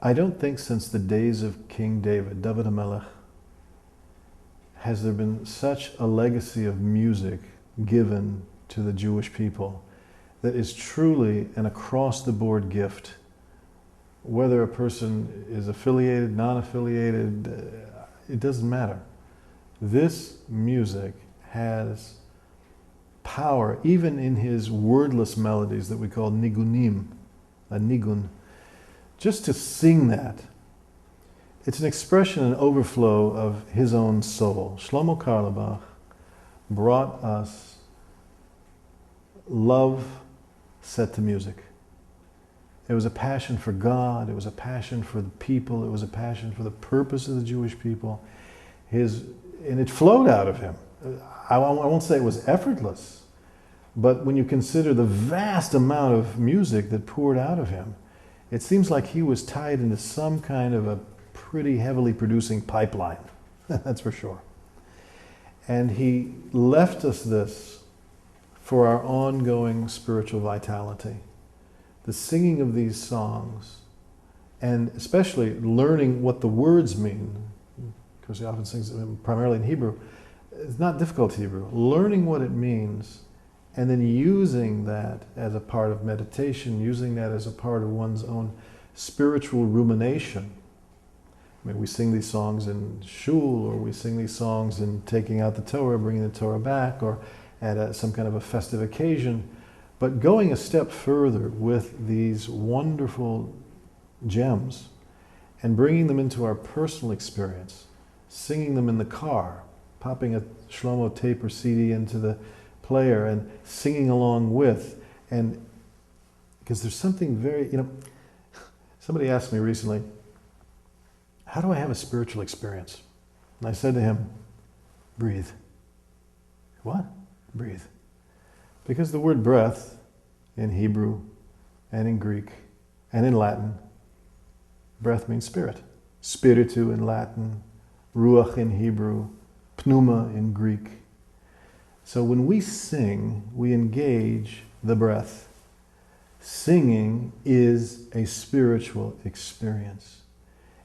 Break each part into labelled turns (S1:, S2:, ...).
S1: I don't think since the days of King David HaMelech, has there been such a legacy of music given to the Jewish people that is truly an across-the-board gift. Whether a person is affiliated, non-affiliated, it doesn't matter. This music has power, even in his wordless melodies that we call nigunim, a nigun. Just to sing that, it's an expression, an overflow of his own soul. Shlomo Carlebach brought us love set to music. It was a passion for God, it was a passion for the people, it was a passion for the purpose of the Jewish people. And it flowed out of him. I won't say it was effortless, but when you consider the vast amount of music that poured out of him, it seems like he was tied into some kind of a pretty heavily producing pipeline, that's for sure. And he left us this for our ongoing spiritual vitality. The singing of these songs, and especially learning what the words mean, because he often sings primarily in Hebrew. It's not difficult Hebrew. Learning what it means, and then using that as a part of meditation, using that as a part of one's own spiritual rumination. I mean, we sing these songs in shul, or we sing these songs in taking out the Torah, bringing the Torah back, or at some kind of a festive occasion. But going a step further with these wonderful gems and bringing them into our personal experience, singing them in the car, popping a Shlomo tape or CD into the player and singing along with, and because there's something very, somebody asked me recently, how do I have a spiritual experience? And I said to him, breathe. What? Breathe. Because the word breath in Hebrew and in Greek and in Latin, breath means spirit. Spiritu in Latin, ruach in Hebrew, pneuma in Greek. So when we sing, we engage the breath. Singing is a spiritual experience.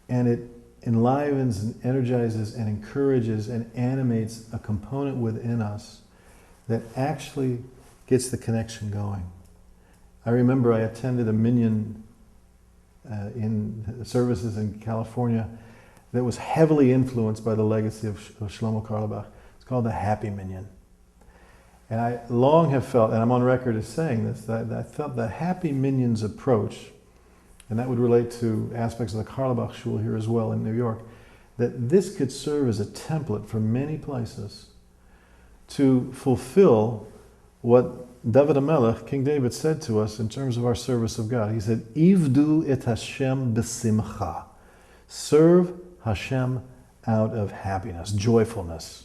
S1: And it enlivens and energizes and encourages and animates a component within us that actually gets the connection going. I remember I attended a minyan in services in California that was heavily influenced by the legacy of Shlomo Carlebach. It's called the Happy Minyan. And I long have felt, and I'm on record as saying this, that I felt the Happy Minyan's approach, and that would relate to aspects of the Carlebach Shul here as well in New York, that this could serve as a template for many places to fulfill what David HaMelech, King David, said to us in terms of our service of God. He said, Ivdu et Hashem b'simcha. Serve Hashem out of happiness, joyfulness.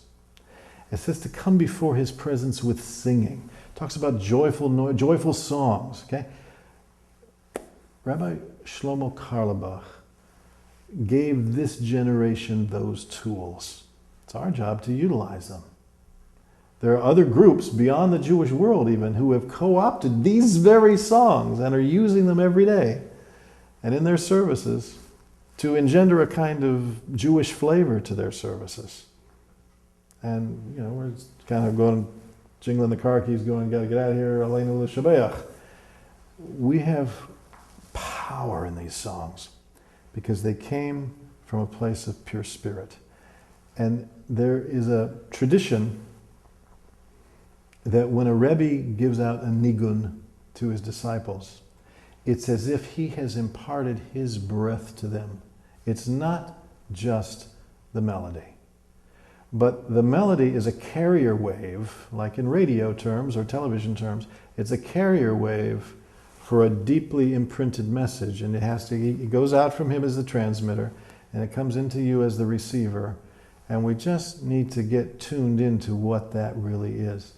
S1: It says to come before his presence with singing. It talks about joyful songs, okay? Rabbi Shlomo Carlebach gave this generation those tools. It's our job to utilize them. There are other groups beyond the Jewish world even who have co-opted these very songs and are using them every day and in their services to engender a kind of Jewish flavor to their services. And, we're kind of going, jingling the car keys, going, got to get out of here, Aleinu l'shabeach. We have power in these songs because they came from a place of pure spirit. And there is a tradition that when a Rebbe gives out a nigun to his disciples, it's as if he has imparted his breath to them. It's not just the melody. But the melody is a carrier wave, like in radio terms or television terms. It's a carrier wave for a deeply imprinted message, and it goes out from him as the transmitter, and it comes into you as the receiver, and we just need to get tuned into what that really is.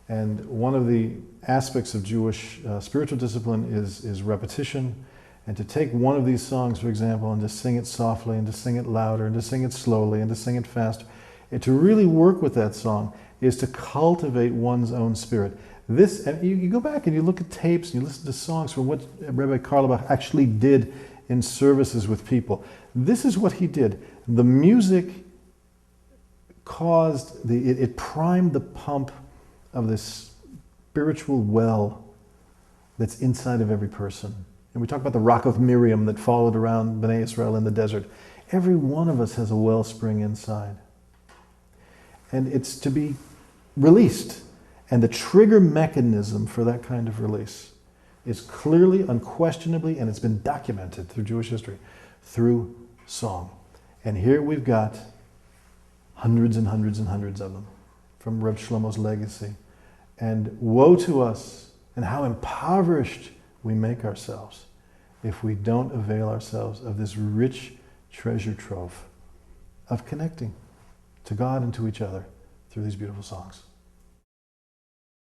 S1: And one of the aspects of Jewish spiritual discipline is repetition, and to take one of these songs, for example, and to sing it softly, and to sing it louder, and to sing it slowly, and to sing it faster, and to really work with that song is to cultivate one's own spirit. You go back and you look at tapes and you listen to songs from what Rabbi Carlebach actually did in services with people. This is what he did. The music caused, it primed the pump of this spiritual well that's inside of every person. And we talk about the rock of Miriam that followed around Bnei Israel in the desert. Every one of us has a wellspring inside. And it's to be released. And the trigger mechanism for that kind of release is clearly, unquestionably, and it's been documented through Jewish history, through song. And here we've got hundreds and hundreds and hundreds of them from Reb Shlomo's legacy. And woe to us, and how impoverished we make ourselves if we don't avail ourselves of this rich treasure trove of connecting to God and to each other through these beautiful songs.